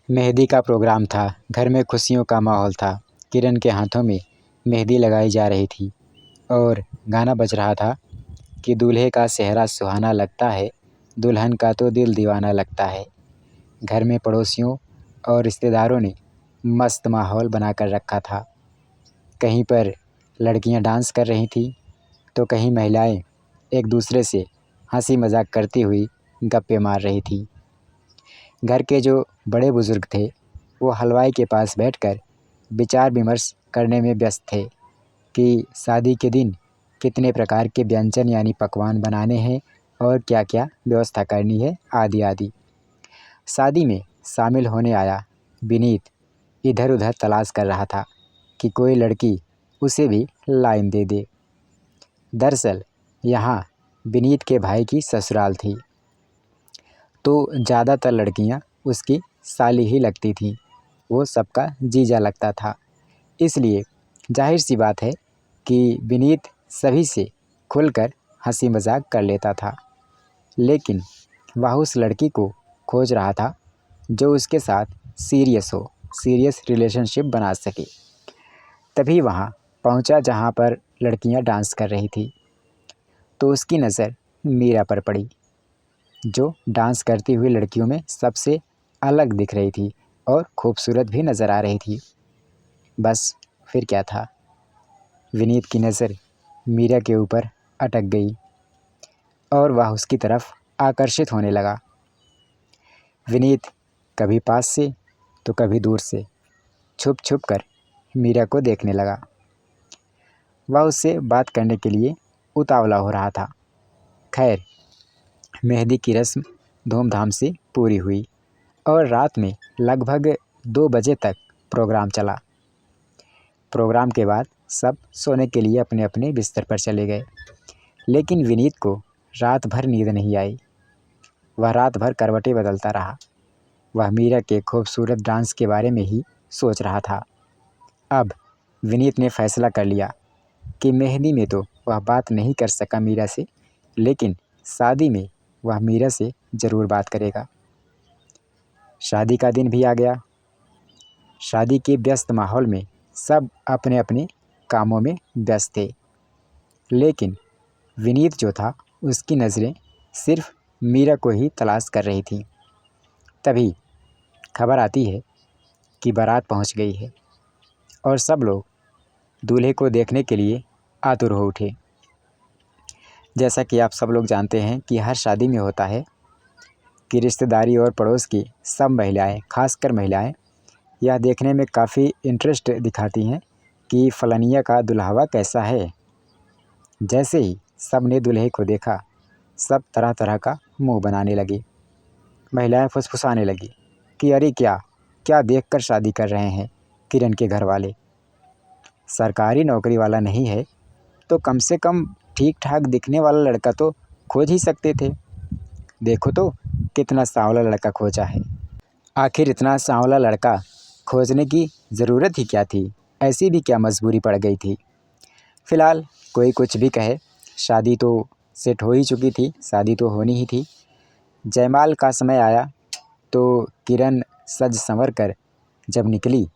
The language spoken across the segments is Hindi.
मेहंदी का प्रोग्राम था। घर में खुशियों का माहौल था। किरण के हाथों में मेहंदी लगाई जा रही थी और गाना बज रहा था कि दूल्हे का सेहरा सुहाना लगता है, दुल्हन का तो दिल दीवाना लगता है। घर में पड़ोसियों और रिश्तेदारों ने मस्त माहौल बना कर रखा था। कहीं पर लड़कियां डांस कर रही थीं तो कहीं महिलाएं एक दूसरे से हंसी मजाक करती हुई गप्पे मार रही थी। घर के जो बड़े बुजुर्ग थे वो हलवाई के पास बैठकर विचार विमर्श करने में व्यस्त थे कि शादी के दिन कितने प्रकार के व्यंजन यानी पकवान बनाने हैं और क्या क्या व्यवस्था करनी है आदि आदि। शादी में शामिल होने आया विनीत इधर उधर तलाश कर रहा था कि कोई लड़की उसे भी लाइन दे दे। दरअसल यहाँ विनीत के भाई की ससुराल थी तो ज़्यादातर लड़कियाँ उसकी साली ही लगती थीं। वो सबका जीजा लगता था। इसलिए जाहिर सी बात है कि विनीत सभी से खुलकर हंसी मजाक कर लेता था। लेकिन वह उस लड़की को खोज रहा था जो उसके साथ सीरियस रिलेशनशिप बना सके। तभी वहाँ पहुँचा जहाँ पर लड़कियाँ डांस कर रही थी तो उसकी नज़र मीरा पर पड़ी जो डांस करती हुई लड़कियों में सबसे अलग दिख रही थी और खूबसूरत भी नज़र आ रही थी। बस फिर क्या था, विनीत की नज़र मीरा के ऊपर अटक गई और वह उसकी तरफ आकर्षित होने लगा। विनीत कभी पास से तो कभी दूर से छुप छुप कर मीरा को देखने लगा। वह उससे बात करने के लिए उतावला हो रहा था। खैर, मेहंदी की रस्म धूमधाम से पूरी हुई और रात में लगभग 2 बजे तक प्रोग्राम चला। प्रोग्राम के बाद सब सोने के लिए अपने अपने बिस्तर पर चले गए। लेकिन विनीत को रात भर नींद नहीं आई। वह रात भर करवटें बदलता रहा। वह मीरा के खूबसूरत डांस के बारे में ही सोच रहा था। अब विनीत ने फैसला कर लिया कि मेहंदी में तो वह बात नहीं कर सका मीरा से, लेकिन शादी में वह मीरा से ज़रूर बात करेगा। शादी का दिन भी आ गया। शादी के व्यस्त माहौल में सब अपने अपने कामों में व्यस्त थे। लेकिन विनीत जो था उसकी नज़रें सिर्फ मीरा को ही तलाश कर रही थी। तभी खबर आती है कि बारात पहुंच गई है और सब लोग दूल्हे को देखने के लिए आतुर हो उठे। जैसा कि आप सब लोग जानते हैं कि हर शादी में होता है कि रिश्तेदारी और पड़ोस की सब महिलाएं, खासकर महिलाएं, यह देखने में काफ़ी इंटरेस्ट दिखाती हैं कि फलानिया का दुल्हवा कैसा है। जैसे ही सब ने दूल्हे को देखा, सब तरह तरह का मुंह बनाने लगी। महिलाएं फुसफुसाने लगी कि अरे क्या क्या देखकर शादी कर रहे हैं किरण के घर वाले। सरकारी नौकरी वाला नहीं है तो कम से कम ठीक ठाक दिखने वाला लड़का तो खोज ही सकते थे। देखो तो कितना सांवला लड़का खोजा है। आखिर इतना सांवला लड़का खोजने की ज़रूरत ही क्या थी? ऐसी भी क्या मजबूरी पड़ गई थी? फ़िलहाल कोई कुछ भी कहे, शादी तो सेट हो ही चुकी थी, शादी तो होनी ही थी। जयमाल का समय आया तो किरण सज संवर कर जब निकली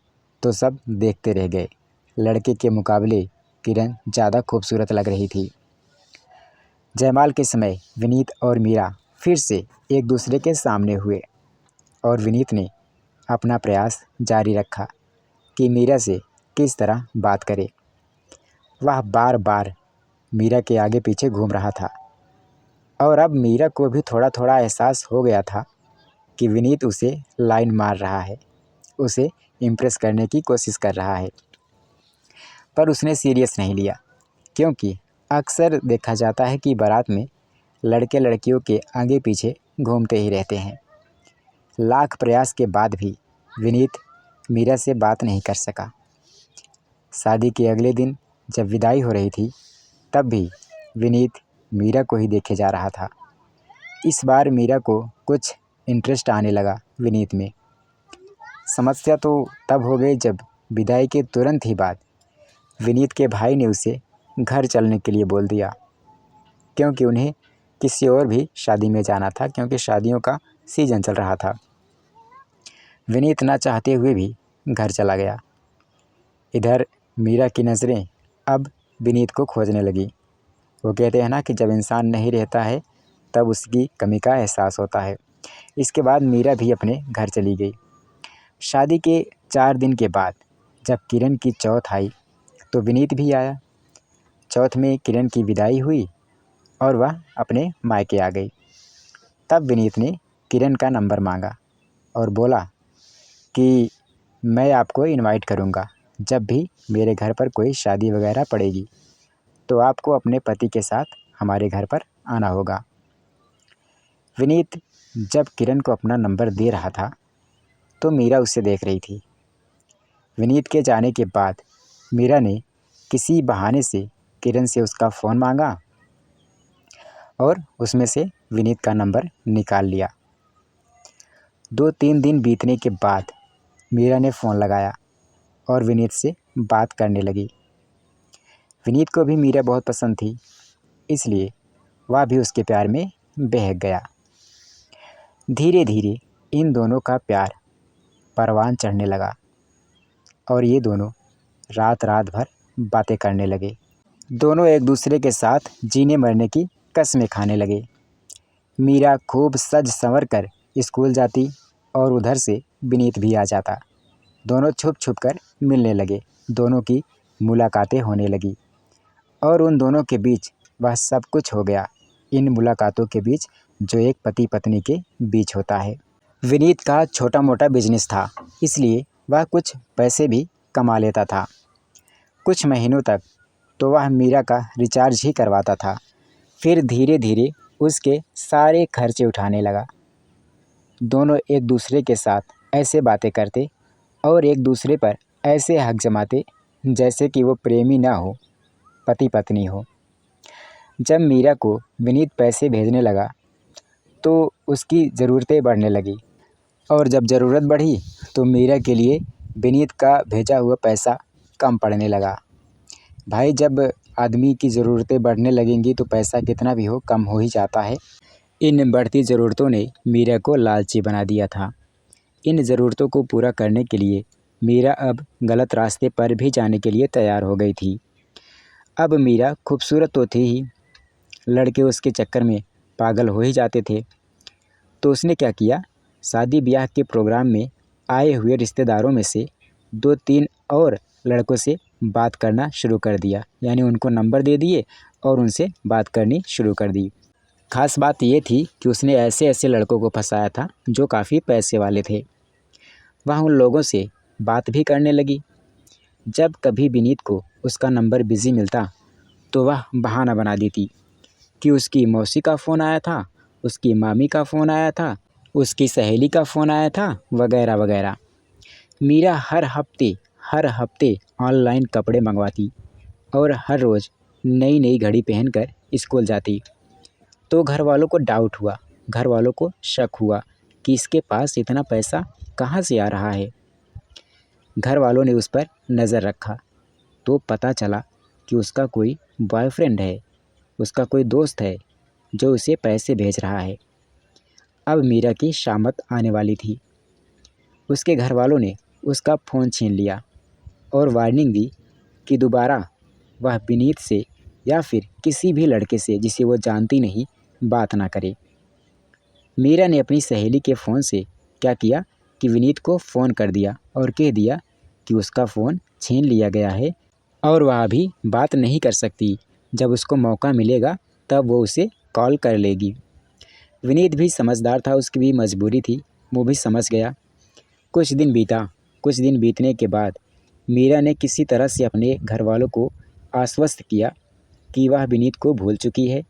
तो सब देखते रह गए। लड़के के मुकाबले किरण ज़्यादा खूबसूरत लग रही थी। जयमाल के समय विनीत और मीरा फिर से एक दूसरे के सामने हुए और विनीत ने अपना प्रयास जारी रखा कि मीरा से किस तरह बात करे। वह बार बार मीरा के आगे पीछे घूम रहा था और अब मीरा को भी थोड़ा थोड़ा एहसास हो गया था कि विनीत उसे लाइन मार रहा है, उसे इम्प्रेस करने की कोशिश कर रहा है। पर उसने सीरियस नहीं लिया, क्योंकि अक्सर देखा जाता है कि बारात में लड़के लड़कियों के आगे पीछे घूमते ही रहते हैं। लाख प्रयास के बाद भी विनीत मीरा से बात नहीं कर सका। शादी के अगले दिन जब विदाई हो रही थी तब भी विनीत मीरा को ही देखे जा रहा था। इस बार मीरा को कुछ इंटरेस्ट आने लगा विनीत में। समस्या तो तब हो गई जब विदाई के तुरंत ही बाद विनीत के भाई ने उसे घर चलने के लिए बोल दिया, क्योंकि उन्हें किसी और भी शादी में जाना था, क्योंकि शादियों का सीज़न चल रहा था। विनीत ना चाहते हुए भी घर चला गया। इधर मीरा की नज़रें अब विनीत को खोजने लगी। वो कहते हैं ना कि जब इंसान नहीं रहता है तब उसकी कमी का एहसास होता है। इसके बाद मीरा भी अपने घर चली गई। शादी के 4 दिन के बाद जब किरण की चौथ आई तो विनीत भी आया। चौथ में किरण की विदाई हुई और वह अपने मायके आ गई। तब विनीत ने किरण का नंबर मांगा और बोला कि मैं आपको इनवाइट करूंगा, जब भी मेरे घर पर कोई शादी वगैरह पड़ेगी तो आपको अपने पति के साथ हमारे घर पर आना होगा। विनीत जब किरण को अपना नंबर दे रहा था तो मीरा उसे देख रही थी। विनीत के जाने के बाद मीरा ने किसी बहाने से किरण से उसका फ़ोन मांगा और उसमें से विनीत का नंबर निकाल लिया। 2-3 दिन बीतने के बाद मीरा ने फ़ोन लगाया और विनीत से बात करने लगी। विनीत को भी मीरा बहुत पसंद थी, इसलिए वह भी उसके प्यार में बहक गया। धीरे धीरे इन दोनों का प्यार परवान चढ़ने लगा और ये दोनों रात रात भर बातें करने लगे। दोनों एक दूसरे के साथ जीने मरने की कस्में खाने लगे। मीरा खूब सज संवर कर स्कूल जाती और उधर से विनीत भी आ जाता। दोनों छुप छुप कर मिलने लगे। दोनों की मुलाकातें होने लगी और उन दोनों के बीच वह सब कुछ हो गया, इन मुलाकातों के बीच जो एक पति पत्नी के बीच होता है। विनीत का छोटा मोटा बिजनेस था, इसलिए वह कुछ पैसे भी कमा लेता था। कुछ महीनों तक तो वह मीरा का रिचार्ज ही करवाता था। फिर धीरे धीरे उसके सारे खर्चे उठाने लगा। दोनों एक दूसरे के साथ ऐसे बातें करते और एक दूसरे पर ऐसे हक जमाते जैसे कि वो प्रेमी ना हो, पति पत्नी हो। जब मीरा को विनीत पैसे भेजने लगा तो उसकी ज़रूरतें बढ़ने लगी और जब ज़रूरत बढ़ी तो मीरा के लिए विनीत का भेजा हुआ पैसा कम पड़ने लगा। भाई, जब आदमी की ज़रूरतें बढ़ने लगेंगी तो पैसा कितना भी हो कम हो ही जाता है। इन बढ़ती ज़रूरतों ने मीरा को लालची बना दिया था। इन ज़रूरतों को पूरा करने के लिए मीरा अब गलत रास्ते पर भी जाने के लिए तैयार हो गई थी। अब मीरा खूबसूरत तो थी ही, लड़के उसके चक्कर में पागल हो ही जाते थे। तो उसने क्या किया, शादी ब्याह के प्रोग्राम में आए हुए रिश्तेदारों में से 2-3 और लड़कों से बात करना शुरू कर दिया। यानी उनको नंबर दे दिए और उनसे बात करनी शुरू कर दी। खास बात ये थी कि उसने ऐसे ऐसे लड़कों को फंसाया था जो काफ़ी पैसे वाले थे। वह उन लोगों से बात भी करने लगी। जब कभी विनीत को उसका नंबर बिज़ी मिलता तो वह बहाना बना देती कि उसकी मौसी का फ़ोन आया था, उसकी मामी का फ़ोन आया था, उसकी सहेली का फ़ोन आया था, वगैरह वगैरह। मीरा हर हफ्ते ऑनलाइन कपड़े मंगवाती और हर रोज़ नई नई घड़ी पहनकर स्कूल जाती। तो घर वालों को डाउट हुआ, घर वालों को शक हुआ कि इसके पास इतना पैसा कहाँ से आ रहा है। घर वालों ने उस पर नज़र रखा तो पता चला कि उसका कोई बॉयफ्रेंड है, उसका कोई दोस्त है जो उसे पैसे भेज रहा है। अब मीरा की शामत आने वाली थी। उसके घर वालों ने उसका फ़ोन छीन लिया और वार्निंग दी कि दोबारा वह विनीत से या फिर किसी भी लड़के से जिसे वो जानती नहीं बात ना करे। मीरा ने अपनी सहेली के फ़ोन से क्या किया कि विनीत को फ़ोन कर दिया और कह दिया कि उसका फ़ोन छीन लिया गया है और वह अभी बात नहीं कर सकती, जब उसको मौका मिलेगा तब वो उसे कॉल कर लेगी। विनीत भी समझदार था, उसकी भी मजबूरी थी, वो भी समझ गया। कुछ दिन बीता। कुछ दिन बीतने के बाद मीरा ने किसी तरह से अपने घर वालों को आश्वस्त किया कि वह विनीत को भूल चुकी है,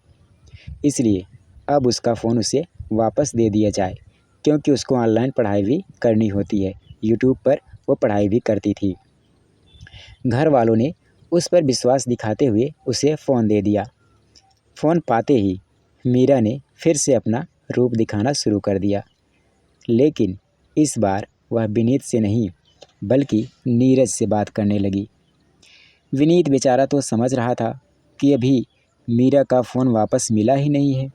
इसलिए अब उसका फ़ोन उसे वापस दे दिया जाए, क्योंकि उसको ऑनलाइन पढ़ाई भी करनी होती है। यूट्यूब पर वो पढ़ाई भी करती थी। घर वालों ने उस पर विश्वास दिखाते हुए उसे फ़ोन दे दिया। फ़ोन पाते ही मीरा ने फिर से अपना रूप दिखाना शुरू कर दिया, लेकिन इस बार वह विनीत से नहीं बल्कि नीरज से बात करने लगी। विनीत बेचारा तो समझ रहा था कि अभी मीरा का फ़ोन वापस मिला ही नहीं है।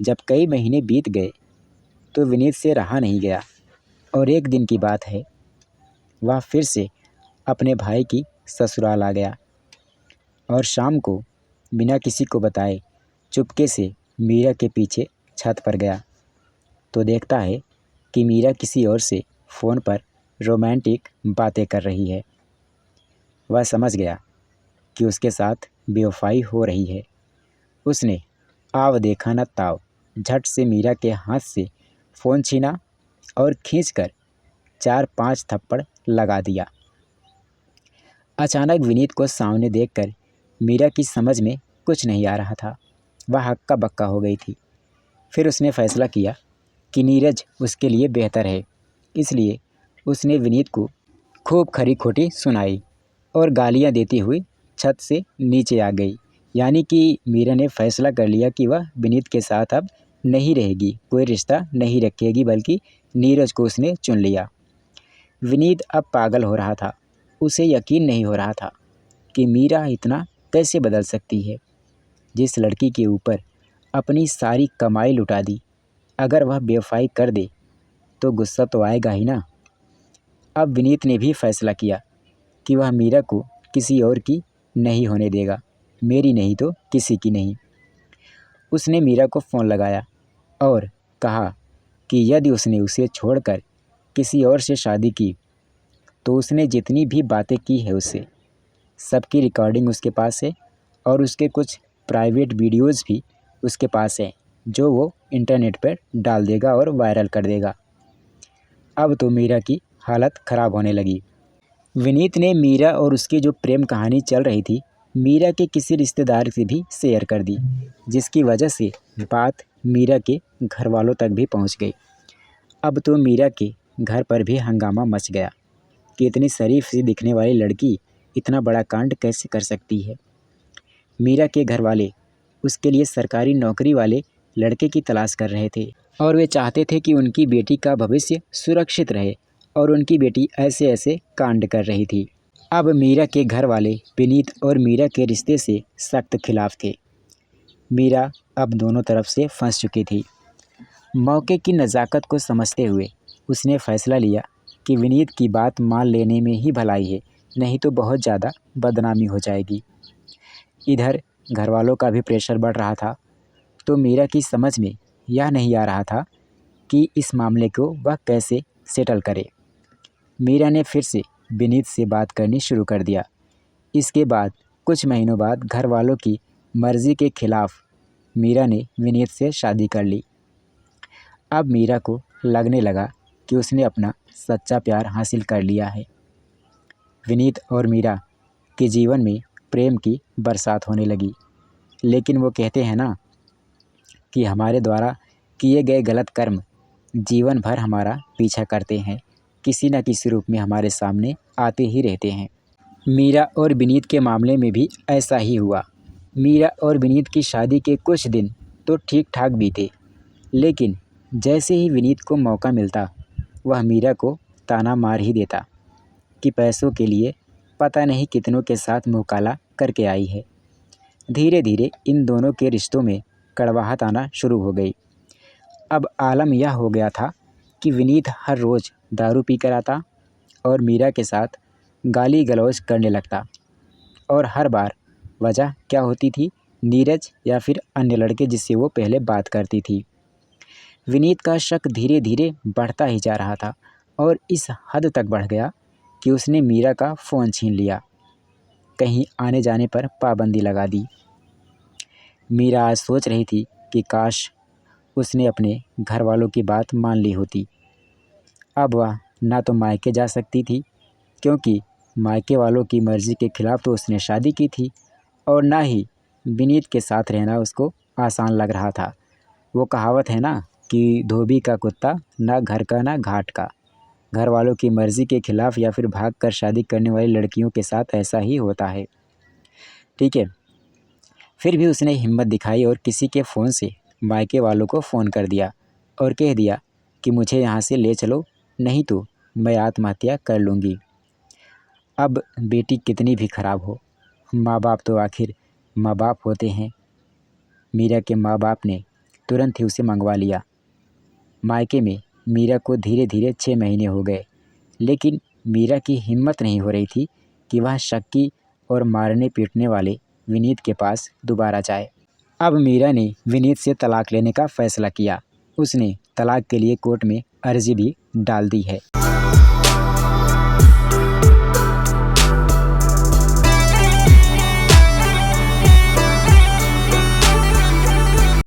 जब कई महीने बीत गए तो विनीत से रहा नहीं गया। और एक दिन की बात है, वह फिर से अपने भाई की ससुराल आ गया और शाम को बिना किसी को बताए चुपके से मीरा के पीछे छत पर गया तो देखता है कि मीरा किसी और से फ़ोन पर रोमांटिक बातें कर रही है। वह समझ गया कि उसके साथ बेवफाई हो रही है। उसने आव देखा न ताव झट से मीरा के हाथ से फ़ोन छीना और खींचकर 4-5 थप्पड़ लगा दिया। अचानक विनीत को सामने देखकर मीरा की समझ में कुछ नहीं आ रहा था। वह हक्का बक्का हो गई थी। फिर उसने फैसला किया कि नीरज उसके लिए बेहतर है, इसलिए उसने विनीत को खूब खरी खोटी सुनाई और गालियां देती हुई छत से नीचे आ गई। यानी कि मीरा ने फैसला कर लिया कि वह विनीत के साथ अब नहीं रहेगी, कोई रिश्ता नहीं रखेगी, बल्कि नीरज को उसने चुन लिया। विनीत अब पागल हो रहा था। उसे यकीन नहीं हो रहा था कि मीरा इतना कैसे बदल सकती है। जिस लड़की के ऊपर अपनी सारी कमाई लुटा दी, अगर वह बेवफाई कर दे तो गुस्सा तो आएगा ही ना। अब विनीत ने भी फैसला किया कि वह मीरा को किसी और की नहीं होने देगा, मेरी नहीं तो किसी की नहीं। उसने मीरा को फ़ोन लगाया और कहा कि यदि उसने उसे छोड़कर किसी और से शादी की तो उसने जितनी भी बातें की है उससे, सबकी रिकॉर्डिंग उसके पास है और उसके कुछ प्राइवेट वीडियोज़ भी उसके पास हैं, जो वो इंटरनेट पर डाल देगा और वायरल कर देगा। अब तो मीरा की हालत ख़राब होने लगी। विनीत ने मीरा और उसकी जो प्रेम कहानी चल रही थी, मीरा के किसी रिश्तेदार से भी शेयर कर दी, जिसकी वजह से बात मीरा के घर वालों तक भी पहुंच गई। अब तो मीरा के घर पर भी हंगामा मच गया कि इतनी शरीफ सी दिखने वाली लड़की इतना बड़ा कांड कैसे कर सकती है। मीरा के घर वाले उसके लिए सरकारी नौकरी वाले लड़के की तलाश कर रहे थे और वे चाहते थे कि उनकी बेटी का भविष्य सुरक्षित रहे, और उनकी बेटी ऐसे ऐसे कांड कर रही थी। अब मीरा के घर वाले विनीत और मीरा के रिश्ते से सख्त खिलाफ थे। मीरा अब दोनों तरफ से फंस चुकी थी। मौके की नज़ाकत को समझते हुए उसने फैसला लिया कि विनीत की बात मान लेने में ही भलाई है, नहीं तो बहुत ज़्यादा बदनामी हो जाएगी। इधर घर वालों का भी प्रेशर बढ़ रहा था, तो मीरा की समझ में यह नहीं आ रहा था कि इस मामले को वह कैसे सेटल करे। मीरा ने फिर से विनीत से बात करनी शुरू कर दिया। इसके बाद कुछ महीनों बाद घर वालों की मर्ज़ी के खिलाफ मीरा ने विनीत से शादी कर ली। अब मीरा को लगने लगा कि उसने अपना सच्चा प्यार हासिल कर लिया है। विनीत और मीरा के जीवन में प्रेम की बरसात होने लगी। लेकिन वो कहते हैं ना कि हमारे द्वारा किए गए गलत कर्म जीवन भर हमारा पीछा करते हैं, किसी न किसी रूप में हमारे सामने आते ही रहते हैं। मीरा और विनीत के मामले में भी ऐसा ही हुआ। मीरा और विनीत की शादी के कुछ दिन तो ठीक ठाक बीते, लेकिन जैसे ही विनीत को मौका मिलता, वह मीरा को ताना मार ही देता कि पैसों के लिए पता नहीं कितनों के साथ मुँह काला करके आई है। धीरे धीरे इन दोनों के रिश्तों में कड़वाहट आना शुरू हो गई। अब आलम यह हो गया था कि विनीत हर रोज़ दारू पी कर आता और मीरा के साथ गाली गलौज करने लगता, और हर बार वजह क्या होती थी? नीरज या फिर अन्य लड़के जिससे वो पहले बात करती थी। विनीत का शक धीरे धीरे बढ़ता ही जा रहा था और इस हद तक बढ़ गया कि उसने मीरा का फ़ोन छीन लिया, कहीं आने जाने पर पाबंदी लगा दी। मीरा आज सोच रही थी कि काश उसने अपने घर वालों की बात मान ली होती। अब वह ना तो मायके जा सकती थी, क्योंकि मायके वालों की मर्ज़ी के खिलाफ़ तो उसने शादी की थी, और ना ही विनीत के साथ रहना उसको आसान लग रहा था। वो कहावत है ना कि धोबी का कुत्ता ना घर का ना घाट का। घर वालों की मर्ज़ी के खिलाफ़ या फिर भाग कर शादी करने वाली लड़कियों के साथ ऐसा ही होता है। ठीक है, फिर भी उसने हिम्मत दिखाई और किसी के फ़ोन से मायके वालों को फ़ोन कर दिया और कह दिया कि मुझे यहाँ से ले चलो, नहीं तो मैं आत्महत्या कर लूँगी। अब बेटी कितनी भी ख़राब हो, माँ बाप तो आखिर माँ बाप होते हैं। मीरा के माँ बाप ने तुरंत ही उसे मंगवा लिया। मायके में मीरा को धीरे धीरे 6 महीने हो गए, लेकिन मीरा की हिम्मत नहीं हो रही थी कि वह शक्की और मारने पीटने वाले विनीत के पास दोबारा जाए। अब मीरा ने विनीत से तलाक लेने का फैसला किया। उसने तलाक के लिए कोर्ट में अर्जी भी डाल दी है।